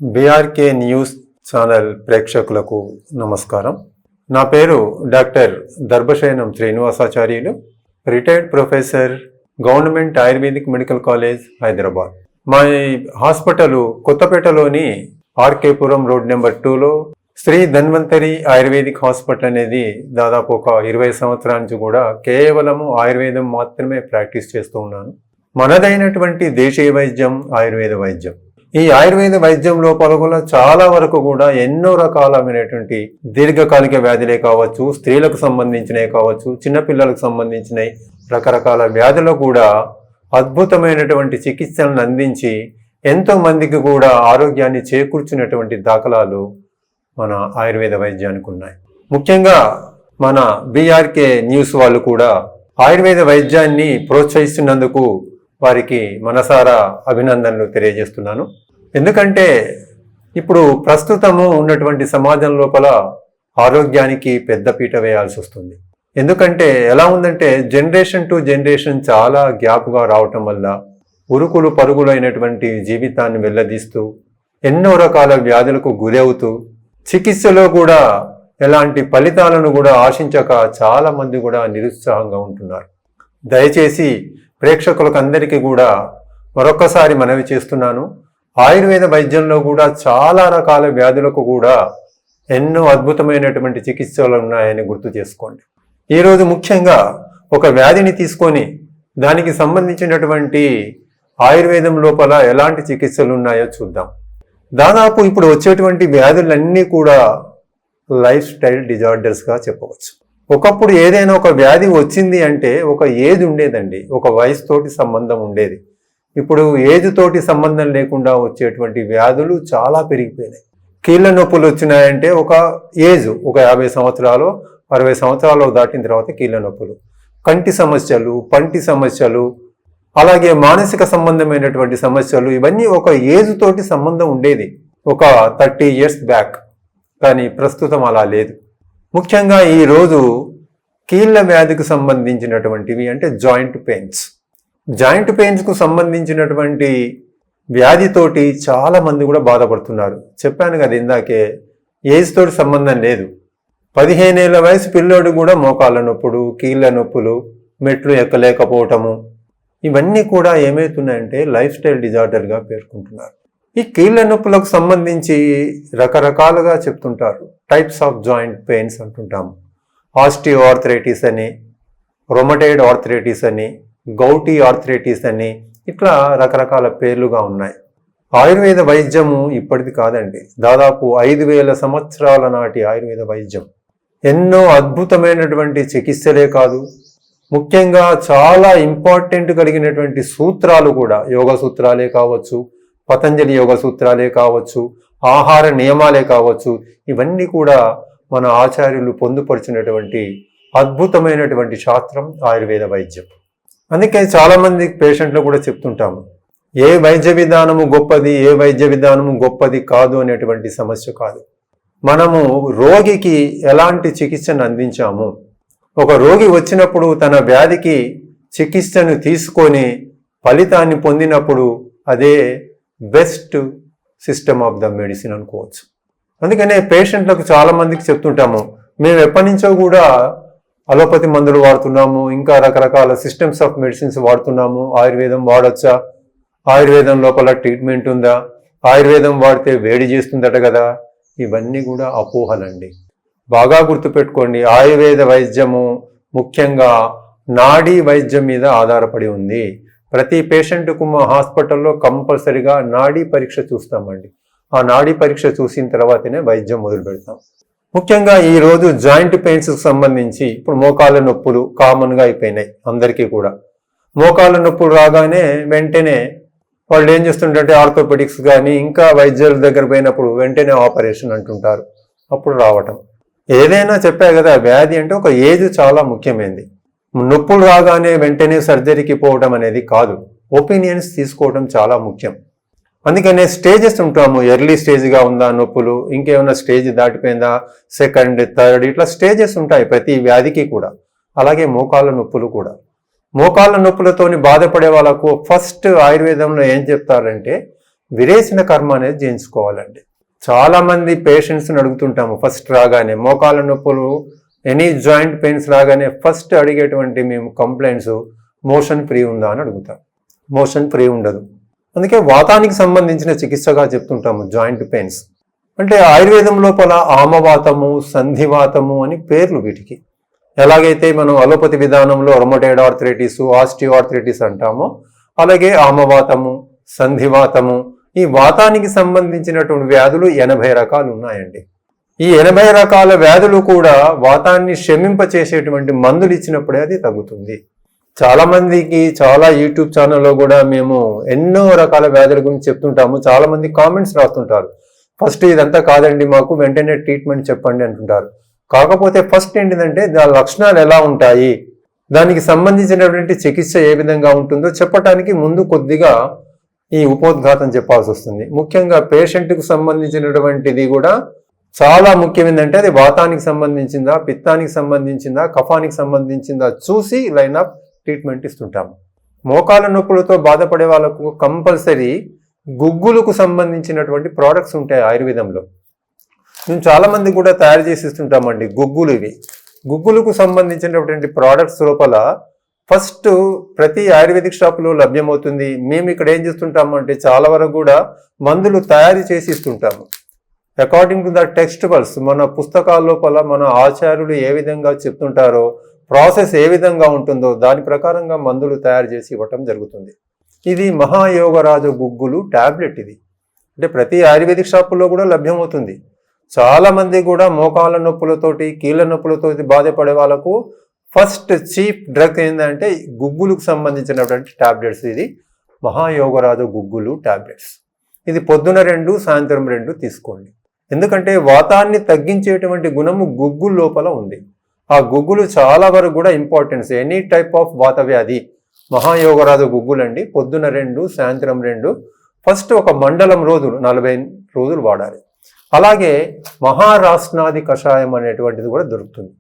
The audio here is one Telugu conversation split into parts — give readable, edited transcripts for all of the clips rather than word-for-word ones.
బీఆర్కే న్యూస్ ఛానల్ ప్రేక్షకులకు నమస్కారం. నా పేరు doctor Darbhasayanam Srinivasacharyulu, retired professor, government ayurvedic medical college, Hyderabad. మా హాస్పిటల్ కొత్తపేటలోని ఆర్కేపురం రోడ్ నెంబర్ 2లో శ్రీ ధన్వంతరి ఆయుర్వేదిక్ హాస్పిటల్ అనేది దాదాపు ఒక 20 సంవత్సరాల నుంచి కూడా కేవలము ఆయుర్వేదం మాత్రమే ప్రాక్టీస్ చేస్తూ ఉన్నాను. మనదైనటువంటి దేశీయ వైద్యం, ఆయుర్వేద వైద్యం. ఈ ఆయుర్వేద వైద్యం లోపల కూడా చాలా వరకు కూడా ఎన్నో రకాలైనటువంటి దీర్ఘకాలిక వ్యాధులే కావచ్చు, స్త్రీలకు సంబంధించినవి కావచ్చు, చిన్నపిల్లలకు సంబంధించినవి, రకరకాల వ్యాధులకు కూడా అద్భుతమైనటువంటి చికిత్సలను అందించి ఎంతో మందికి కూడా ఆరోగ్యాన్ని చేకూర్చినటువంటి దాఖలాలు మన ఆయుర్వేద వైద్యానికి ఉన్నాయి. ముఖ్యంగా మన బీఆర్కే న్యూస్ వాళ్ళు కూడా ఆయుర్వేద వైద్యాన్ని ప్రోత్సహిస్తున్నందుకు వారికి మనసారా అభినందనలు తెలియజేస్తున్నాను. ఎందుకంటే ఇప్పుడు ప్రస్తుతము ఉన్నటువంటి సమాజం లోపల ఆరోగ్యానికి పెద్దపీట వేయాల్సి వస్తుంది. ఎందుకంటే ఎలా ఉందంటే జనరేషన్ టు జనరేషన్ చాలా గ్యాప్గా రావటం వల్ల ఉరుకులు పరుగులైనటువంటి జీవితాన్ని వెల్లదీస్తూ ఎన్నో రకాల వ్యాధులకు గురవుతూ చికిత్సలో కూడా ఎలాంటి ఫలితాలను కూడా ఆశించక చాలా మంది కూడా నిరుత్సాహంగా ఉంటున్నారు. దయచేసి ప్రేక్షకులకు అందరికీ కూడా మరొకసారి మనవి చేస్తున్నాను, ఆయుర్వేద వైద్యంలో కూడా చాలా రకాల వ్యాధులకు కూడా ఎన్నో అద్భుతమైనటువంటి చికిత్సలు ఉన్నాయని గుర్తు చేసుకోండి. ఈరోజు ముఖ్యంగా ఒక వ్యాధిని తీసుకొని దానికి సంబంధించినటువంటి ఆయుర్వేదం లోపల ఎలాంటి చికిత్సలు ఉన్నాయో చూద్దాం. దాదాపు ఇప్పుడు వచ్చేటువంటి వ్యాధులన్నీ కూడా లైఫ్ స్టైల్ డిజార్డర్స్గా చెప్పవచ్చు. ఒకప్పుడు ఏదైనా ఒక వ్యాధి వచ్చింది అంటే ఒక ఏజ్ ఉండేదండి, ఒక వయసుతోటి సంబంధం ఉండేది. ఇప్పుడు ఏజ్ తోటి సంబంధం లేకుండా వచ్చేటువంటి వ్యాధులు చాలా పెరిగిపోయినాయి. కీళ్ళ నొప్పులు వచ్చినాయంటే ఒక ఏజ్, ఒక 50 సంవత్సరాలు 60 సంవత్సరాలు దాటిన తర్వాత కీళ్ళ నొప్పులు, కంటి సమస్యలు, పంటి సమస్యలు, అలాగే మానసిక సంబంధమైనటువంటి సమస్యలు, ఇవన్నీ ఒక ఏజ్ తోటి సంబంధం ఉండేది ఒక 30 years బ్యాక్. కానీ ప్రస్తుతం అలా లేదు. ముఖ్యంగా ఈరోజు కీళ్ళ వ్యాధికి సంబంధించినటువంటివి అంటే జాయింట్ పెయిన్స్కు సంబంధించినటువంటి వ్యాధితోటి చాలా మంది కూడా బాధపడుతున్నారు. చెప్పాను కదా ఇందాకే, ఏజ్ తోటి సంబంధం లేదు. 15 ఏళ్ల వయసు పిల్లోడు కూడా మోకాళ్ళ నొప్పులు, కీళ్ళ నొప్పులు, మెట్లు ఎక్కలేకపోవటము, ఇవన్నీ కూడా ఏమవుతున్నాయంటే లైఫ్ స్టైల్ డిజార్డర్గా పేర్కొంటున్నారు. ఈ కీళ్ళ నొప్పులకు సంబంధించి రకరకాలుగా చెప్తుంటారు. టైప్స్ ఆఫ్ జాయింట్ పెయిన్స్ అంటుంటాము. ఆస్టియో ఆర్థరైటిస్ అని, రొమటైడ్ ఆర్థరైటిస్ అని, గౌటీ ఆర్థరైటిస్ అని, ఇట్లా రకరకాల పేర్లుగా ఉన్నాయి. ఆయుర్వేద వైద్యము ఇప్పటిది కాదండి, దాదాపు 5000 సంవత్సరాల నాటి ఆయుర్వేద వైద్యం. ఎన్నో అద్భుతమైనటువంటి చికిత్సలే కాదు, ముఖ్యంగా చాలా ఇంపార్టెంట్ కలిగినటువంటి సూత్రాలు కూడా, యోగ సూత్రాలే కావచ్చు, పతంజలి యోగ సూత్రాలే కావచ్చు, ఆహార నియమాలే కావచ్చు, ఇవన్నీ కూడా మన ఆచార్యులు పొందుపరిచినటువంటి అద్భుతమైనటువంటి శాస్త్రం ఆయుర్వేద వైద్యం. అందుకే చాలామంది పేషెంట్లు కూడా చెప్తుంటాము, ఏ వైద్య విధానము గొప్పది, ఏ వైద్య విధానము గొప్పది కాదు అనేటువంటి సమస్య కాదు. మనము రోగికి ఎలాంటి చికిత్సను అందించాము, ఒక రోగి వచ్చినప్పుడు తన వ్యాధికి చికిత్సను తీసుకొని ఫలితాన్ని పొందినప్పుడు అదే best system of the medicine అనుకోవచ్చు. అందుకనే పేషెంట్లకు చాలా మందికి చెప్తుంటాము, మేము ఎప్పటి నుంచో కూడా అలోపతి మందులు వాడుతున్నాము, ఇంకా రకరకాల సిస్టమ్స్ ఆఫ్ మెడిసిన్స్ వాడుతున్నాము, ఆయుర్వేదం వాడొచ్చా, ఆయుర్వేదం లోపల ట్రీట్మెంట్ ఉందా, ఆయుర్వేదం వాడితే వేడి చేస్తుందట కదా, ఇవన్నీ కూడా అపోహలండి. బాగా గుర్తుపెట్టుకోండి, ఆయుర్వేద వైద్యము ముఖ్యంగా నాడీ వైద్యం మీద ఆధారపడి ఉంది. ప్రతి పేషెంట్కు మా హాస్పిటల్లో కంపల్సరిగా నాడీ పరీక్ష చూస్తామండి. ఆ నాడీ పరీక్ష చూసిన తర్వాతనే వైద్యం మొదలు పెడతాం. ముఖ్యంగా ఈరోజు జాయింట్ పెయిన్స్కి సంబంధించి ఇప్పుడు మోకాళ్ళ నొప్పులు కామన్గా అయిపోయినాయి అందరికీ కూడా. మోకాళ్ళ నొప్పులు రాగానే వెంటనే వాళ్ళు ఏం చేస్తుంటే ఆర్థోపెడిక్స్ కానీ ఇంకా వైద్యుల దగ్గర పోయినప్పుడు వెంటనే ఆపరేషన్ అంటుంటారు, అప్పుడు రావటం. ఏదైనా చెప్పా కదా, వ్యాధి అంటే ఒక ఏజ్ చాలా ముఖ్యమైనది. నొప్పులు రాగానే వెంటనే సర్జరీకి పోవడం అనేది కాదు, ఒపీనియన్స్ తీసుకోవడం చాలా ముఖ్యం. అందుకనే స్టేజెస్ ఉంటాము, ఎర్లీ స్టేజ్గా ఉందా నొప్పులు, ఇంకేమైనా స్టేజ్ దాటిపోయిందా, సెకండ్, థర్డ్, ఇట్లా స్టేజెస్ ఉంటాయి ప్రతి వ్యాధికి కూడా. అలాగే మోకాళ్ళ నొప్పులు కూడా. మోకాళ్ళ నొప్పులతోని బాధపడే వాళ్ళకు ఫస్ట్ ఆయుర్వేదంలో ఏం చెప్తారంటే విరేచన కర్మ అనేది చేయించుకోవాలండి. చాలామంది పేషెంట్స్ని అడుగుతుంటాము ఫస్ట్ రాగానే, మోకాళ్ళ నొప్పులు ఎనీ జాయింట్ పెయిన్స్ రాగానే ఫస్ట్ అడిగేటువంటి మేము కంప్లైంట్స్ మోషన్ ఫ్రీ ఉందా అని అడుగుతాం. మోషన్ ఫ్రీ ఉండదు. అందుకే వాతానికి సంబంధించిన చికిత్సగా చెప్తుంటాము జాయింట్ పెయిన్స్. అంటే ఆయుర్వేదం లోపల ఆమవాతము, సంధివాతము అని పేర్లు వీటికి. ఎలాగైతే మనం అలోపతి విధానంలో రొమటైడ్ ఆర్థరైటిస్, ఆస్టియో ఆర్థరైటిస్ అంటామో, అలాగే ఆమవాతము, సంధివాతము, ఈ వాతానికి సంబంధించినటువంటి వ్యాధులు 80 రకాలు ఉన్నాయండి. ఈ 80 రకాల వ్యాధులు కూడా వాతాన్ని శమింపచేసేటువంటి మందులు ఇచ్చినప్పుడే అది తగ్గుతుంది. చాలా మందికి చాలా యూట్యూబ్ ఛానల్లో కూడా మేము ఎన్నో రకాల వ్యాధుల గురించి చెప్తుంటాము. చాలా మంది కామెంట్స్ రాస్తుంటారు, ఫస్ట్ ఇదంతా కాదండి మాకు వెంటనే ట్రీట్మెంట్ చెప్పండి అంటుంటారు. కాకపోతే ఫస్ట్ ఏంటిదంటే దాని లక్షణాలు ఎలా ఉంటాయి, దానికి సంబంధించినటువంటి చికిత్స ఏ విధంగా ఉంటుందో చెప్పడానికి ముందు కొద్దిగా ఈ ఉపోద్ఘాతం చెప్పాల్సి వస్తుంది. ముఖ్యంగా పేషెంట్కి సంబంధించినటువంటిది కూడా చాలా ముఖ్యం. ఏంటంటే అది వాతానికి సంబంధించిందా, పిత్తానికి సంబంధించిందా, కఫానికి సంబంధించిందా చూసి లైన్ ఆఫ్ ట్రీట్మెంట్ ఇస్తుంటాము. మోకాళ్ళ నొప్పులతో బాధపడే వాళ్ళకు కంపల్సరీ గుగ్గులకు సంబంధించినటువంటి ప్రోడక్ట్స్ ఉంటాయి ఆయుర్వేదంలో. మేము చాలామంది కూడా తయారు చేసి ఇస్తుంటామండి గుగ్గులు. ఇవి గుగ్గులకు సంబంధించినటువంటి ప్రోడక్ట్స్ లోపల ఫస్ట్ ప్రతి ఆయుర్వేదిక్ షాపులో లభ్యమవుతుంది. మేము ఇక్కడ ఏం చేస్తుంటాము చాలా వరకు కూడా మందులు తయారు చేసి ఇస్తుంటాము. According to the text books, మన పుస్తకాల లోపల మన ఆచార్యులు ఏ విధంగా చెప్తుంటారో, ప్రాసెస్ ఏ విధంగా ఉంటుందో దాని ప్రకారంగా మందులు తయారు చేసి ఇవ్వటం జరుగుతుంది. ఇది మహాయోగరాజు గుగ్గులు టాబ్లెట్. ఇది అంటే ప్రతి ఆయుర్వేదిక్ షాపుల్లో కూడా లభ్యమవుతుంది. చాలామంది కూడా మోకాళ్ళ నొప్పులతోటి, కీళ్ళ నొప్పులతోటి బాధపడే వాళ్ళకు ఫస్ట్ చీప్ డ్రగ్ ఏంటంటే గుగ్గులకు సంబంధించినటువంటి టాబ్లెట్స్. ఇది మహాయోగరాజు గుగ్గులు టాబ్లెట్స్. ఇది పొద్దున 2, సాయంత్రం 2 తీసుకోండి. ఎందుకంటే వాతాన్ని తగ్గించేటువంటి గుణము గుగ్గుల లోపల ఉంది. ఆ గుగ్గులు చాలా వరకు కూడా ఇంపార్టెన్స్. ఎనీ టైప్ ఆఫ్ వాత వ్యాధి మహాయోగరాజు గుగ్గులండి. పొద్దున 2, సాయంత్రం 2, ఫస్ట్ ఒక మండలం రోజులు 40 రోజులు వాడాలి. అలాగే మహారాష్ట్రాది కషాయం అనేటువంటిది కూడా దొరుకుతుంది.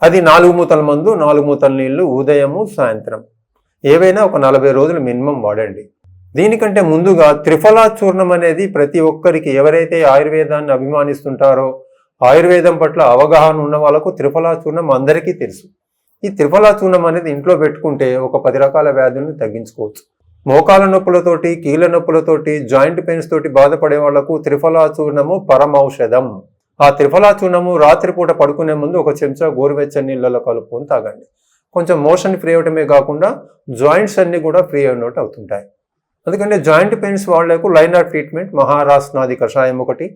అది 4 మూతల మందు, 4 మూతల నీళ్లు, ఉదయము సాయంత్రం ఏవైనా ఒక 40 రోజులు మినిమం వాడండి. దీనికంటే ముందుగా త్రిఫలా చూర్ణం అనేది ప్రతి ఒక్కరికి, ఎవరైతే ఆయుర్వేదాన్ని అభిమానిస్తుంటారో, ఆయుర్వేదం పట్ల అవగాహన ఉన్న వాళ్ళకు త్రిఫలా చూర్ణం అందరికీ తెలుసు. ఈ త్రిఫలా చూర్ణం అనేది ఇంట్లో పెట్టుకుంటే ఒక 10 రకాల వ్యాధులను తగ్గించుకోవచ్చు. మోకాల నొప్పులతోటి, కీళ్ళ నొప్పులతోటి, జాయింట్ పెయిన్స్ తోటి బాధపడే వాళ్లకు త్రిఫలా చూర్ణము పరమౌషధం. ఆ త్రిఫలా చూర్ణము రాత్రిపూట పడుకునే ముందు ఒక చెంచా గోరువెచ్చని నీళ్ళలో కలుపుకొని తాగండి. కొంచెం మోషన్ ఫ్రీ అవటమే కాకుండా జాయింట్స్ అన్ని కూడా ఫ్రీ అయినట్టు అవుతుంటాయి. అందుకని జాయింట్ పెయిన్స్ వాళ్లకు లైన్ ఆఫ్ ట్రీట్మెంట్ మహారాష్ట్రాది కషాయం ఒకటి,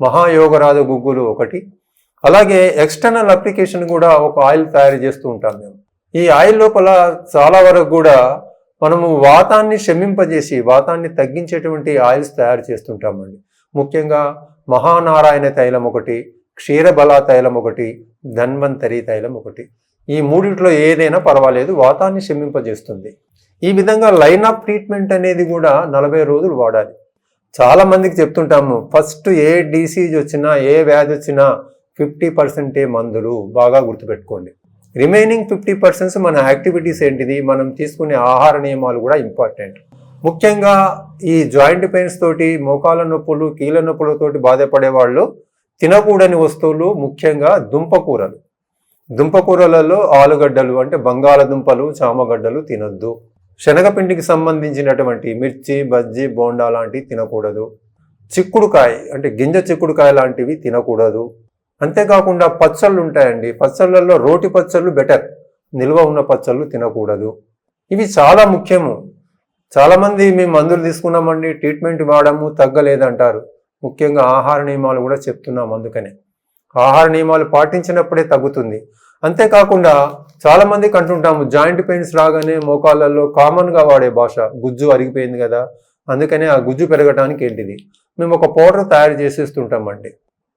మహాయోగరాజు గుగ్గులు ఒకటి. అలాగే ఎక్స్టర్నల్ అప్లికేషన్ కూడా ఒక ఆయిల్ తయారు చేస్తూ ఉంటాం మేము. ఈ ఆయిల్ లోపల చాలా వరకు కూడా మనము వాతాన్ని శమింపజేసి వాతాన్ని తగ్గించేటువంటి ఆయిల్స్ తయారు చేస్తుంటామండి. ముఖ్యంగా మహానారాయణ తైలం ఒకటి, క్షీరబల తైలం ఒకటి, ధన్వంతరి తైలం ఒకటి. ఈ మూడిట్లో ఏదైనా పర్వాలేదు, వాతాన్ని శమింపజేస్తుంది. ఈ విధంగా లైన్ ఆఫ్ ట్రీట్మెంట్ అనేది కూడా 40 రోజులు వాడాలి. చాలా మందికి చెప్తుంటాము, ఫస్ట్ ఏ డిసీజ్ వచ్చినా, ఏ వ్యాధి వచ్చినా 50% మందులు. బాగా గుర్తుపెట్టుకోండి. రిమైనింగ్ 50% మన యాక్టివిటీస్ ఏంటిది, మనం తీసుకునే ఆహార నియమాలు కూడా ఇంపార్టెంట్. ముఖ్యంగా ఈ జాయింట్ పెయిన్స్ తోటి, మోకాళ్ళ నొప్పులు, కీళ్ళ నొప్పులతోటి బాధపడే వాళ్ళు తినకూడని వస్తువులు ముఖ్యంగా దుంపకూరలు. దుంపకూరలలో ఆలుగడ్డలు అంటే బంగాళదుంపలు, చామగడ్డలు తినొద్దు. శనగపిండికి సంబంధించినటువంటి మిర్చి, బజ్జీ, బోండా లాంటివి తినకూడదు. చిక్కుడుకాయ అంటే గింజ చిక్కుడుకాయ లాంటివి తినకూడదు. అంతేకాకుండా పచ్చళ్ళు ఉంటాయండి, పచ్చళ్ళల్లో రోటి పచ్చళ్ళు బెటర్, నిల్వ ఉన్న పచ్చళ్ళు తినకూడదు. ఇవి చాలా ముఖ్యము. చాలామంది మేము మందులు తీసుకున్నామండి, ట్రీట్మెంట్ వాడము, తగ్గలేదంటారు. ముఖ్యంగా ఆహార నియమాలు కూడా చెప్తున్నాం. అందుకనే ఆహార నియమాలు పాటించినప్పుడే తగ్గుతుంది. అంతేకాకుండా చాలామందికి అంటుంటాము, జాయింట్ పెయిన్స్ రాగానే మోకాళ్ళల్లో కామన్గా వాడే భాష, గుజ్జు అరిగిపోయింది కదా, అందుకనే ఆ గుజ్జు పెరగడానికి ఏంటిది, మేము ఒక పౌడర్ తయారు చేసేస్తుంటామండి.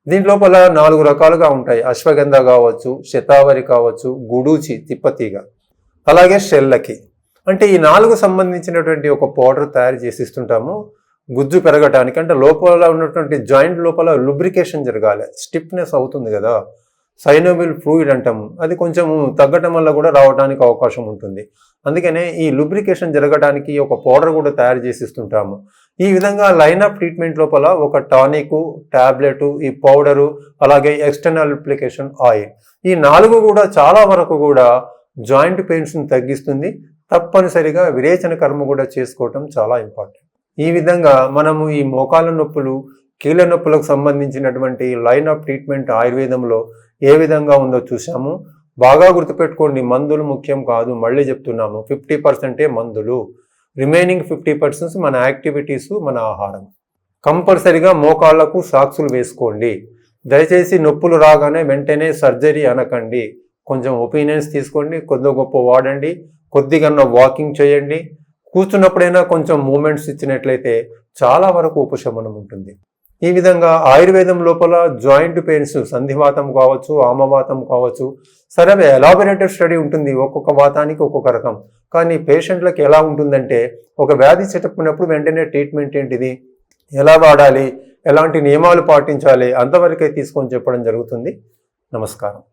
దీంట్లోపల 4 రకాలుగా ఉంటాయి. అశ్వగంధ కావచ్చు, శతావరి కావచ్చు, గుడూచి తిప్పతీగ, అలాగే షెల్లకి. అంటే ఈ 4 సంబంధించినటువంటి ఒక పౌడర్ తయారు చేసిస్తుంటాము. గుజ్జు పెరగటానికి, అంటే లోపల ఉన్నటువంటి జాయింట్ లోపల లూబ్రికేషన్ జరగాలి, స్టిఫ్నెస్ అవుతుంది కదా, సైనోవిల్ ఫ్లూయిడ్ అంటాము, అది కొంచెం తగ్గటం వల్ల కూడా రావడానికి అవకాశం ఉంటుంది. అందుకనే ఈ లూబ్రికేషన్ జరగడానికి ఒక పౌడర్ కూడా తయారు చేసి ఇస్తుంటాము. ఈ విధంగా లైన్ ఆఫ్ ట్రీట్మెంట్ లోపల ఒక టానిక్, టాబ్లెట్, ఈ పౌడరు, అలాగే ఎక్స్టర్నల్ అప్లికేషన్ ఆయిల్, ఈ 4 కూడా చాలా వరకు కూడా జాయింట్ పెయిన్స్ని తగ్గిస్తుంది. తప్పనిసరిగా విరేచన కర్మ కూడా చేసుకోవటం చాలా ఇంపార్టెంట్. ఈ విధంగా మనము ఈ మోకాళ్ళ నొప్పులు, కీళ్ళ నొప్పులకు సంబంధించినటువంటి లైన్ ఆఫ్ ట్రీట్మెంట్ ఆయుర్వేదంలో ఏ విధంగా ఉందో చూసాము. బాగా గుర్తుపెట్టుకోండి, మందులు ముఖ్యం కాదు. మళ్ళీ చెప్తున్నాము, 50% మందులు, రిమైనింగ్ 50% మన యాక్టివిటీస్, మన ఆహారం. కంపల్సరిగా మోకాళ్లకు సాక్సులు వేసుకోండి. దయచేసి నొప్పులు రాగానే వెంటనే సర్జరీ అనకండి. కొంచెం ఒపీనియన్స్ తీసుకోండి, కొద్ది గొప్ప వాడండి, కొద్దిగా వాకింగ్ చేయండి, కూర్చున్నప్పుడైనా కొంచెం మూమెంట్స్ ఇచ్చినట్లయితే చాలా వరకు ఉపశమనం ఉంటుంది. ఈ విధంగా ఆయుర్వేదం లోపల జాయింట్ పెయిన్స్, సంధివాతం కావచ్చు, ఆమవాతం కావచ్చు, సరే ఎలాబొరేటెడ్ స్టడీ ఉంటుంది, ఒక్కొక్క వాతానికి ఒక్కొక్క రకం. కానీ పేషెంట్లకు ఎలా ఉంటుందంటే, ఒక వ్యాధి చెప్పుకున్నప్పుడు వెంటనే ట్రీట్మెంట్ ఏంటిది, ఎలా వాడాలి, ఎలాంటి నియమాలు పాటించాలి, అంతవరకే తీసుకొని చెప్పడం జరుగుతుంది. నమస్కారం.